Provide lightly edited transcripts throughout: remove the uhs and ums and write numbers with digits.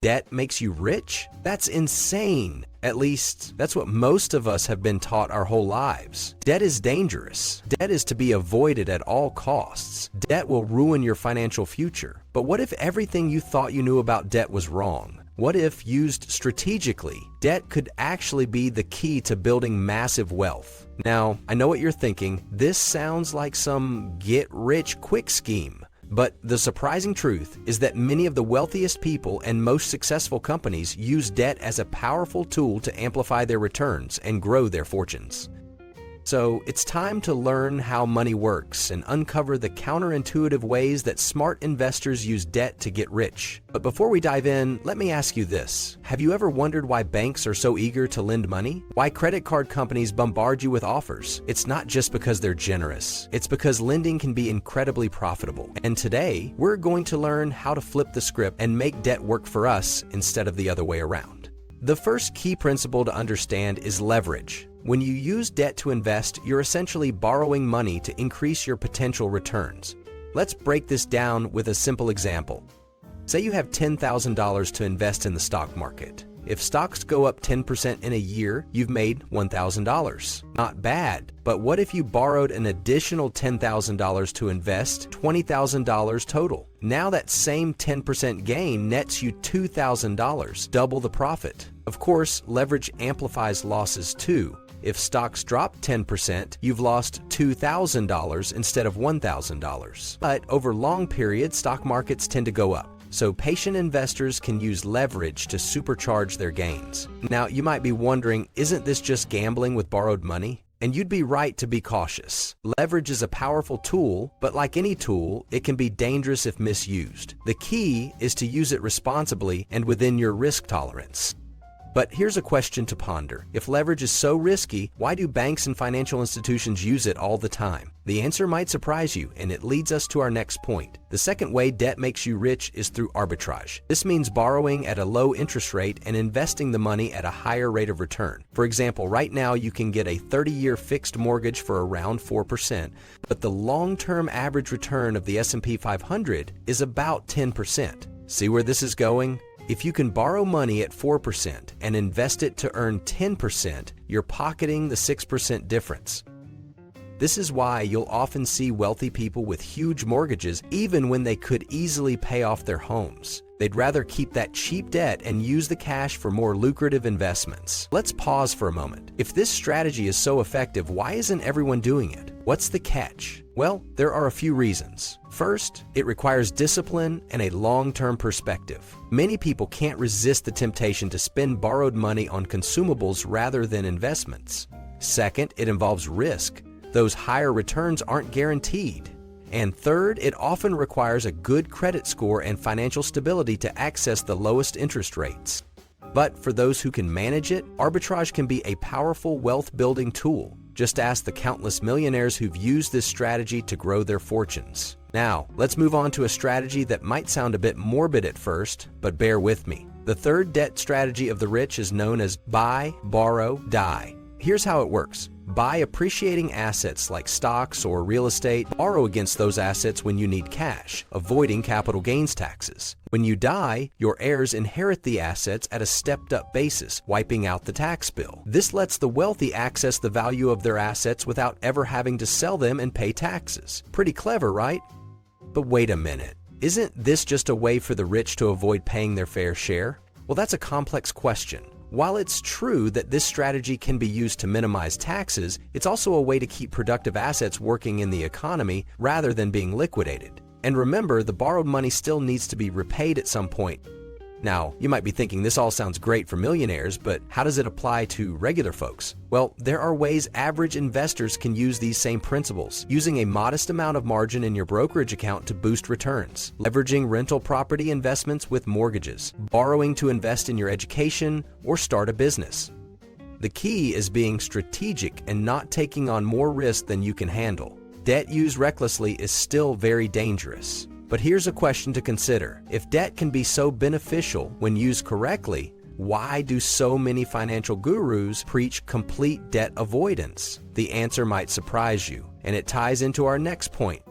Debt makes you rich? That's insane. At least, that's what most of us have been taught our whole lives. Debt is dangerous. Debt is to be avoided at all costs. Debt will ruin your financial future. But what if everything you thought you knew about debt was wrong? What if, used strategically, debt could actually be the key to building massive wealth? Now, I know what you're thinking. This sounds like some get-rich-quick scheme. But the surprising truth is that many of the wealthiest people and most successful companies use debt as a powerful tool to amplify their returns and grow their fortunes. So it's time to learn how money works and uncover the counterintuitive ways that smart investors use debt to get rich. But before we dive in, let me ask you this. Have you ever wondered why banks are so eager to lend money? Why credit card companies bombard you with offers? It's not just because they're generous. It's because lending can be incredibly profitable. And today, we're going to learn how to flip the script and make debt work for us instead of the other way around. The first key principle to understand is leverage. When you use debt to invest, you're essentially borrowing money to increase your potential returns. Let's break this down with a simple example. Say you have $10,000 to invest in the stock market. If stocks go up 10% in a year, you've made $1,000. Not bad, but what if you borrowed an additional $10,000 to invest $20,000 total? Now that same 10% gain nets you $2,000, double the profit. Of course, leverage amplifies losses too. If stocks drop 10%, you've lost $2,000 instead of $1,000. But over long periods, stock markets tend to go up. So patient investors can use leverage to supercharge their gains. Now, you might be wondering, isn't this just gambling with borrowed money? And you'd be right to be cautious. Leverage is a powerful tool, but like any tool, it can be dangerous if misused. The key is to use it responsibly and within your risk tolerance. But here's a question to ponder. If leverage is so risky, why do banks and financial institutions use it all the time? The answer might surprise you, and it leads us to our next point. The second way debt makes you rich is through arbitrage. This means borrowing at a low interest rate and investing the money at a higher rate of return. For example, right now you can get a 30-year fixed mortgage for around 4%, but the long-term average return of the S&P 500 is about 10%. See where this is going? If you can borrow money at 4% and invest it to earn 10%, you're pocketing the 6% difference. This is why you'll often see wealthy people with huge mortgages even when they could easily pay off their homes. They'd rather keep that cheap debt and use the cash for more lucrative investments. Let's pause for a moment. If this strategy is so effective, why isn't everyone doing it? What's the catch? Well, there are a few reasons. First, it requires discipline and a long-term perspective. Many people can't resist the temptation to spend borrowed money on consumables rather than investments. Second, it involves risk. Those higher returns aren't guaranteed. And third, it often requires a good credit score and financial stability to access the lowest interest rates. But for those who can manage it, arbitrage can be a powerful wealth-building tool. Just ask the countless millionaires who've used this strategy to grow their fortunes. Now, let's move on to a strategy that might sound a bit morbid at first, but bear with me. The third debt strategy of the rich is known as buy, borrow, die. Here's how it works. Buy appreciating assets like stocks or real estate. Borrow against those assets when you need cash, avoiding capital gains taxes. When you die, your heirs inherit the assets at a stepped-up basis, wiping out the tax bill. This lets the wealthy access the value of their assets without ever having to sell them and pay taxes. Pretty clever, right? But wait a minute. Isn't this just a way for the rich to avoid paying their fair share? Well, that's a complex question. While it's true that this strategy can be used to minimize taxes, it's also a way to keep productive assets working in the economy rather than being liquidated. And remember, the borrowed money still needs to be repaid at some point. Now, you might be thinking this all sounds great for millionaires, but how does it apply to regular folks? Well, there are ways average investors can use these same principles, using a modest amount of margin in your brokerage account to boost returns, leveraging rental property investments with mortgages, borrowing to invest in your education, or start a business. The key is being strategic and not taking on more risk than you can handle. Debt used recklessly is still very dangerous. But here's a question to consider. If debt can be so beneficial when used correctly, why do so many financial gurus preach complete debt avoidance? The answer might surprise you, and it ties into our next point.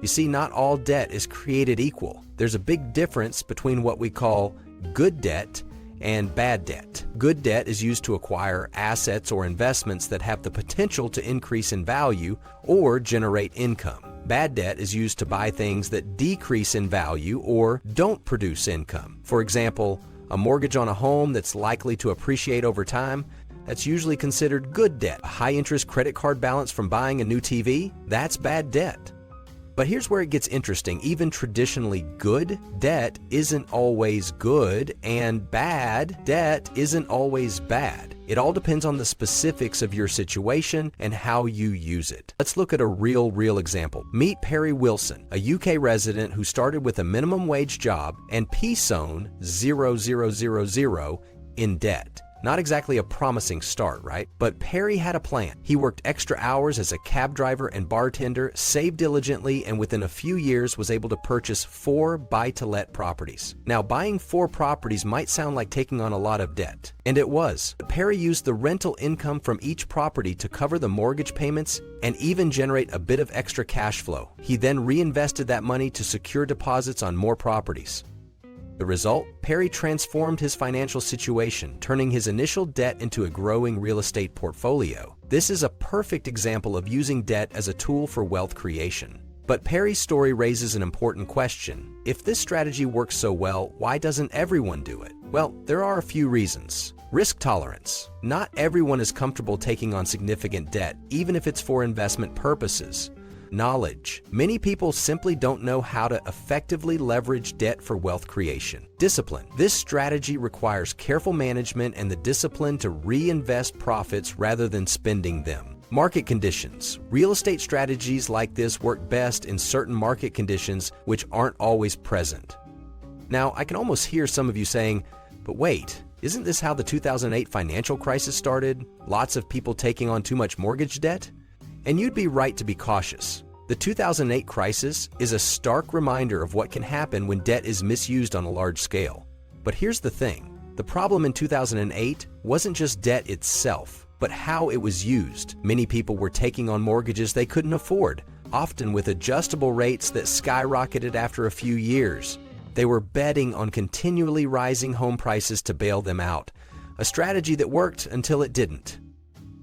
You see, not all debt is created equal. There's a big difference between what we call good debt and bad debt. Good debt is used to acquire assets or investments that have the potential to increase in value or generate income. Bad debt is used to buy things that decrease in value or don't produce income. For example, a mortgage on a home that's likely to appreciate over time, that's usually considered good debt. A high-interest credit card balance from buying a new TV, that's bad debt. But here's where it gets interesting. Even traditionally good debt isn't always good, and bad debt isn't always bad. It all depends on the specifics of your situation and how you use it. Let's look at a real example. Meet Perry Wilson, a UK resident who started with a minimum wage job and P-zone 0000 in debt. Not exactly a promising start, right? But Perry had a plan. He worked extra hours as a cab driver and bartender, saved diligently, and within a few years was able to purchase 4 buy-to-let properties. Now, buying 4 properties might sound like taking on a lot of debt, and it was. But Perry used the rental income from each property to cover the mortgage payments and even generate a bit of extra cash flow. He then reinvested that money to secure deposits on more properties. The result? Perry transformed his financial situation, turning his initial debt into a growing real estate portfolio. This is a perfect example of using debt as a tool for wealth creation. But Perry's story raises an important question. If this strategy works so well, why doesn't everyone do it? Well, there are a few reasons. Risk tolerance. Not everyone is comfortable taking on significant debt, even if it's for investment purposes. Knowledge. Many people simply don't know how to effectively leverage debt for wealth creation. Discipline. This strategy requires careful management and the discipline to reinvest profits rather than spending them. Market conditions. Real estate strategies like this work best in certain market conditions which aren't always present. Now, I can almost hear some of you saying, but wait, isn't this how the 2008 financial crisis started? Lots of people taking on too much mortgage debt? And you'd be right to be cautious. The 2008 crisis is a stark reminder of what can happen when debt is misused on a large scale. But here's the thing. The problem in 2008 wasn't just debt itself, but how it was used. Many people were taking on mortgages they couldn't afford, often with adjustable rates that skyrocketed after a few years. They were betting on continually rising home prices to bail them out, a strategy that worked until it didn't.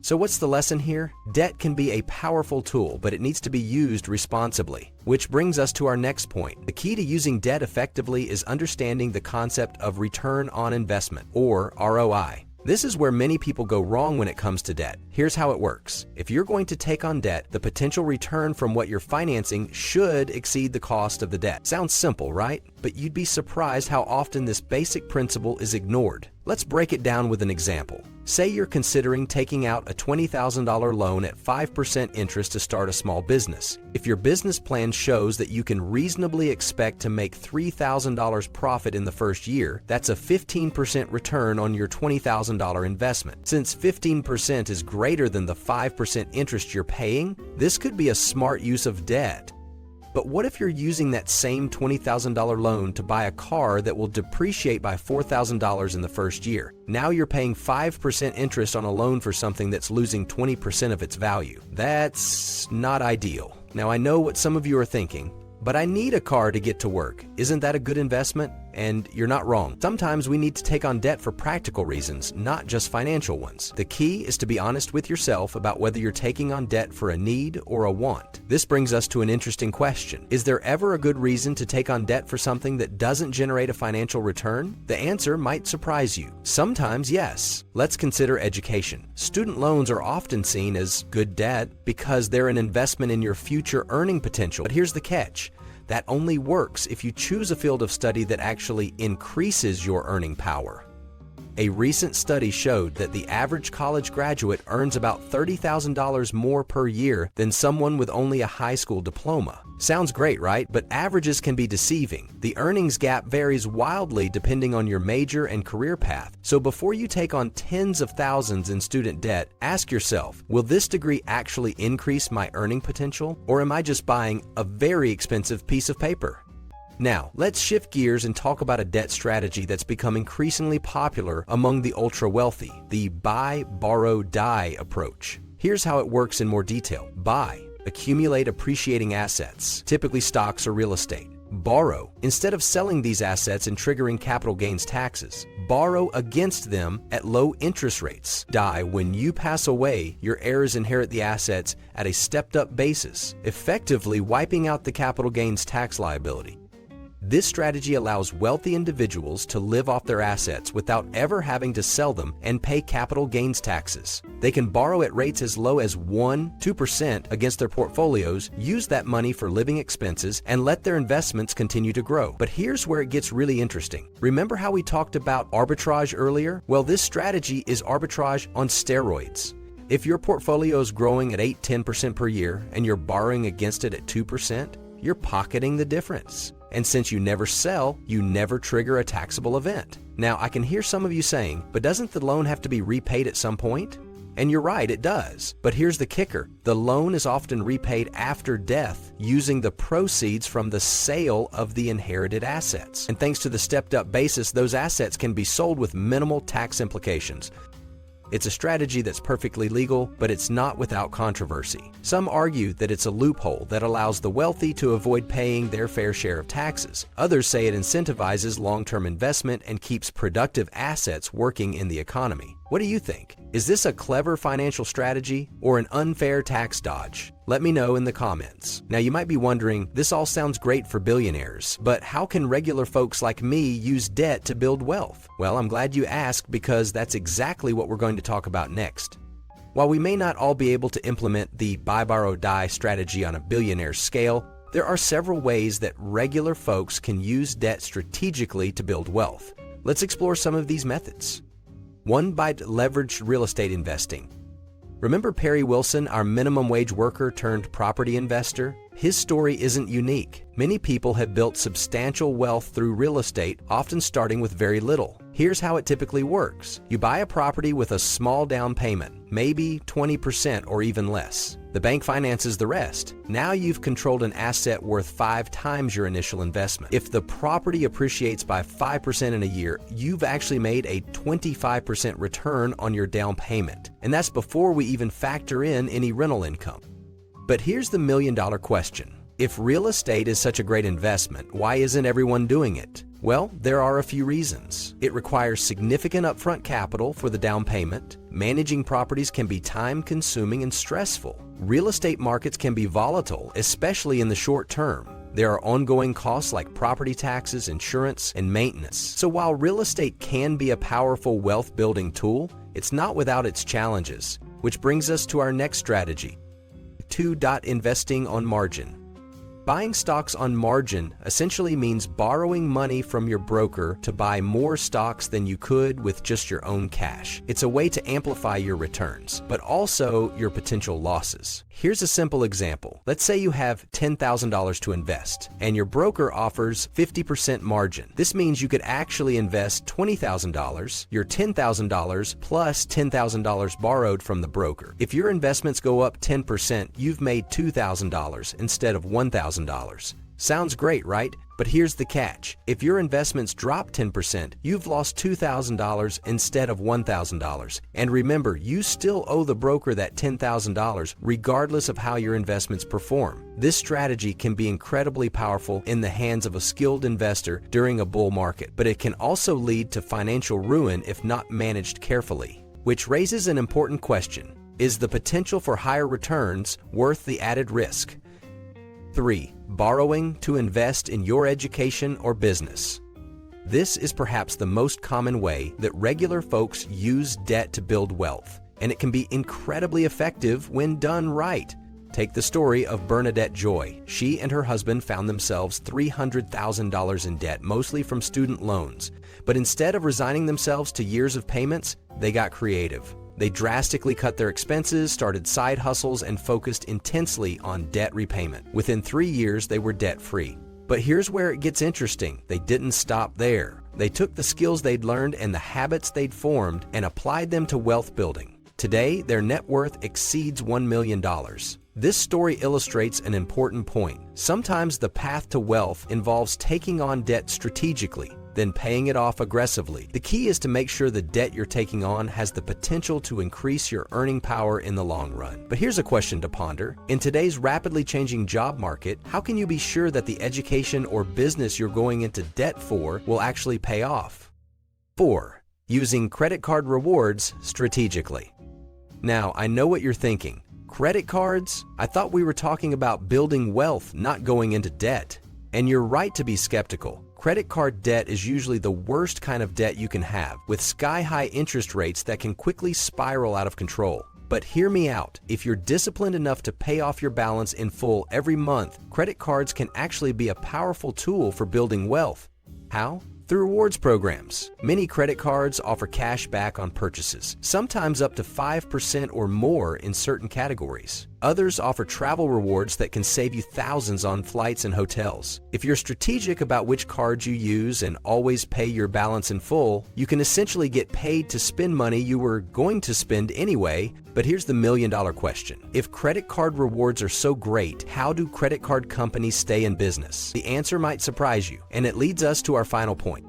So what's the lesson here? Debt can be a powerful tool, but it needs to be used responsibly. Which brings us to our next point. The key to using debt effectively is understanding the concept of return on investment, or ROI. This is where many people go wrong when it comes to debt. Here's how it works. If you're going to take on debt, the potential return from what you're financing should exceed the cost of the debt. Sounds simple, right? But you'd be surprised how often this basic principle is ignored. Let's break it down with an example. Say you're considering taking out a $20,000 loan at 5% interest to start a small business. If your business plan shows that you can reasonably expect to make $3,000 profit in the first year, that's a 15% return on your $20,000 investment. Since 15% is greater than the 5% interest you're paying, this could be a smart use of debt. But what if you're using that same $20,000 loan to buy a car that will depreciate by $4,000 in the first year? Now you're paying 5% interest on a loan for something that's losing 20% of its value. That's not ideal. Now I know what some of you are thinking, but I need a car to get to work. Isn't that a good investment? And you're not wrong. Sometimes we need to take on debt for practical reasons, not just financial ones. The key is to be honest with yourself about whether you're taking on debt for a need or a want. This brings us to an interesting question. Is there ever a good reason to take on debt for something that doesn't generate a financial return? The answer might surprise you. Sometimes, yes. Let's consider education. Student loans are often seen as good debt because they're an investment in your future earning potential. But here's the catch. That only works if you choose a field of study that actually increases your earning power. A recent study showed that the average college graduate earns about $30,000 more per year than someone with only a high school diploma. Sounds great, right? But averages can be deceiving. The earnings gap varies wildly depending on your major and career path. So before you take on tens of thousands in student debt, ask yourself, will this degree actually increase my earning potential? Or am I just buying a very expensive piece of paper? Now, let's shift gears and talk about a debt strategy that's become increasingly popular among the ultra-wealthy, the buy, borrow, die approach. Here's how it works in more detail. Buy. Accumulate appreciating assets, typically stocks or real estate. Borrow. Instead of selling these assets and triggering capital gains taxes, borrow against them at low interest rates. Die. When you pass away, your heirs inherit the assets at a stepped-up basis, effectively wiping out the capital gains tax liability. This strategy allows wealthy individuals to live off their assets without ever having to sell them and pay capital gains taxes. They can borrow at rates as low as 1-2% against their portfolios, use that money for living expenses, and let their investments continue to grow. But here's where it gets really interesting. Remember how we talked about arbitrage earlier? Well, this strategy is arbitrage on steroids. If your portfolio is growing at 8-10% per year and you're borrowing against it at 2%, you're pocketing the difference. And since you never sell, you never trigger a taxable event. Now, I can hear some of you saying, but doesn't the loan have to be repaid at some point? And you're right, it does. But here's the kicker. The loan is often repaid after death using the proceeds from the sale of the inherited assets. And thanks to the stepped-up basis, those assets can be sold with minimal tax implications. It's a strategy that's perfectly legal, but it's not without controversy. Some argue that it's a loophole that allows the wealthy to avoid paying their fair share of taxes. Others say it incentivizes long-term investment and keeps productive assets working in the economy. What do you think? Is this a clever financial strategy or an unfair tax dodge? Let me know in the comments. Now, you might be wondering, this all sounds great for billionaires, but how can regular folks like me use debt to build wealth? Well, I'm glad you asked because that's exactly what we're going to talk about next. While we may not all be able to implement the buy, borrow, die strategy on a billionaire scale, there are several ways that regular folks can use debt strategically to build wealth. Let's explore some of these methods. 1. By leveraged real estate investing. Remember Perry Wilson, our minimum wage worker turned property investor? His story isn't unique. Many people have built substantial wealth through real estate, often starting with very little. Here's how it typically works. You buy a property with a small down payment, maybe 20% or even less. The bank finances the rest. Now you've controlled an asset worth 5 times your initial investment. If the property appreciates by 5% in a year, you've actually made a 25% return on your down payment. And that's before we even factor in any rental income. But here's the million-dollar question. If real estate is such a great investment, why isn't everyone doing it? Well, there are a few reasons. It requires significant upfront capital for the down payment. Managing properties can be time-consuming and stressful. Real estate markets can be volatile, especially in the short term. There are ongoing costs like property taxes, insurance, and maintenance. So while real estate can be a powerful wealth-building tool, it's not without its challenges, which brings us to our next strategy. 2. Investing on margin. Buying stocks on margin essentially means borrowing money from your broker to buy more stocks than you could with just your own cash. It's a way to amplify your returns, but also your potential losses. Here's a simple example. Let's say you have $10,000 to invest, and your broker offers 50% margin. This means you could actually invest $20,000, your $10,000 plus $10,000 borrowed from the broker. If your investments go up 10%, you've made $2,000 instead of $1,000. Sounds great, right? But here's the catch. If your investments drop 10%, you've lost $2,000 instead of $1,000. And remember, you still owe the broker that $10,000 regardless of how your investments perform. This strategy can be incredibly powerful in the hands of a skilled investor during a bull market, but it can also lead to financial ruin if not managed carefully. Which raises an important question. Is the potential for higher returns worth the added risk? 3. Borrowing to invest in your education or business. This is perhaps the most common way that regular folks use debt to build wealth, and it can be incredibly effective when done right. Take the story of Bernadette Joy. She and her husband found themselves $300,000 in debt, mostly from student loans. But instead of resigning themselves to years of payments, they got creative. They drastically cut their expenses, started side hustles, and focused intensely on debt repayment. Within 3 years, they were debt-free. But here's where it gets interesting. They didn't stop there. They took the skills they'd learned and the habits they'd formed and applied them to wealth building. Today, their net worth exceeds $1 million. This story illustrates an important point. Sometimes the path to wealth involves taking on debt strategically. then paying it off aggressively. The key is to make sure the debt you're taking on has the potential to increase your earning power in the long run. But here's a question to ponder. In today's rapidly changing job market, how can you be sure that the education or business you're going into debt for will actually pay off? 4. Using credit card rewards strategically. Now, I know what you're thinking. Credit cards? I thought we were talking about building wealth, not going into debt. And you're right to be skeptical. Credit card debt is usually the worst kind of debt you can have, with sky-high interest rates that can quickly spiral out of control. But hear me out. If you're disciplined enough to pay off your balance in full every month, credit cards can actually be a powerful tool for building wealth. How? Through rewards programs. Many credit cards offer cash back on purchases, sometimes up to 5% or more in certain categories. Others offer travel rewards that can save you thousands on flights and hotels. If you're strategic about which cards you use and always pay your balance in full, you can essentially get paid to spend money you were going to spend anyway. But here's the million-dollar question. If credit card rewards are so great, how do credit card companies stay in business? The answer might surprise you, and it leads us to our final point.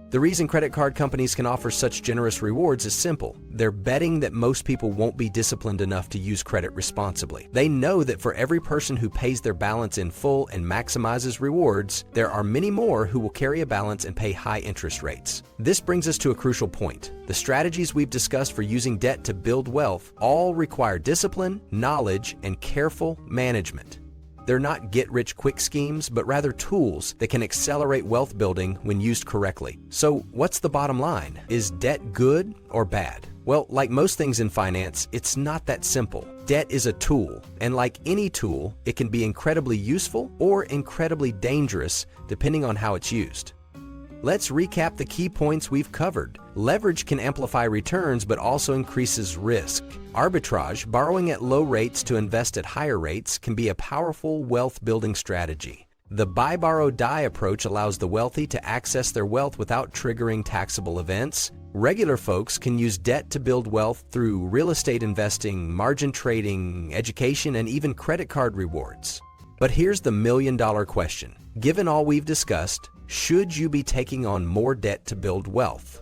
The reason credit card companies can offer such generous rewards is simple. They're betting that most people won't be disciplined enough to use credit responsibly. They know that for every person who pays their balance in full and maximizes rewards, there are many more who will carry a balance and pay high interest rates. This brings us to a crucial point. The strategies we've discussed for using debt to build wealth all require discipline, knowledge, and careful management. They're not get-rich-quick schemes, but rather tools that can accelerate wealth building when used correctly. So what's the bottom line? Is debt good or bad? Well, like most things in finance, it's not that simple. Debt is a tool, and like any tool, it can be incredibly useful or incredibly dangerous depending on how it's used. Let's recap the key points we've covered. Leverage can amplify returns but also increases risk. Arbitrage, borrowing at low rates to invest at higher rates, can be a powerful wealth-building strategy. The buy, borrow, die approach allows the wealthy to access their wealth without triggering taxable events. Regular folks can use debt to build wealth through real estate investing, margin trading, education, and even credit card rewards. But here's the million-dollar question. Given all we've discussed, should you be taking on more debt to build wealth?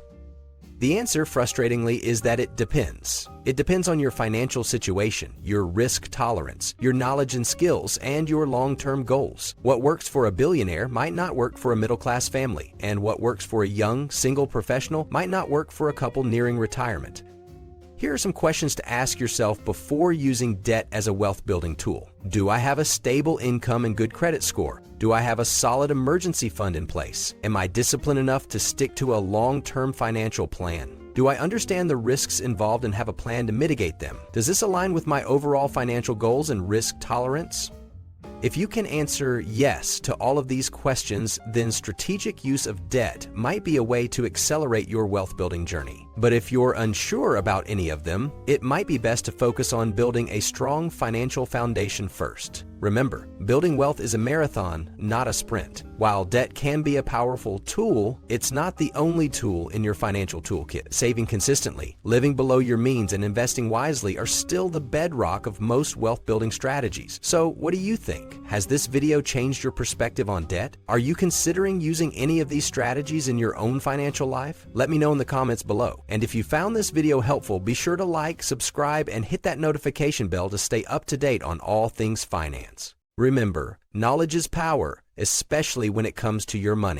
The answer, frustratingly, is that it depends. It depends on your financial situation, your risk tolerance, your knowledge and skills, and your long-term goals. What works for a billionaire might not work for a middle-class family, and what works for a young, single professional might not work for a couple nearing retirement. Here are some questions to ask yourself before using debt as a wealth-building tool. Do I have a stable income and good credit score? Do I have a solid emergency fund in place? Am I disciplined enough to stick to a long-term financial plan? Do I understand the risks involved and have a plan to mitigate them? Does this align with my overall financial goals and risk tolerance? If you can answer yes to all of these questions, then strategic use of debt might be a way to accelerate your wealth-building journey. But if you're unsure about any of them, it might be best to focus on building a strong financial foundation first. Remember, building wealth is a marathon, not a sprint. While debt can be a powerful tool, it's not the only tool in your financial toolkit. Saving consistently, living below your means, and investing wisely are still the bedrock of most wealth-building strategies. So, what do you think? Has this video changed your perspective on debt? Are you considering using any of these strategies in your own financial life? Let me know in the comments below. And if you found this video helpful, be sure to like, subscribe, and hit that notification bell to stay up to date on all things finance. Remember, knowledge is power, especially when it comes to your money.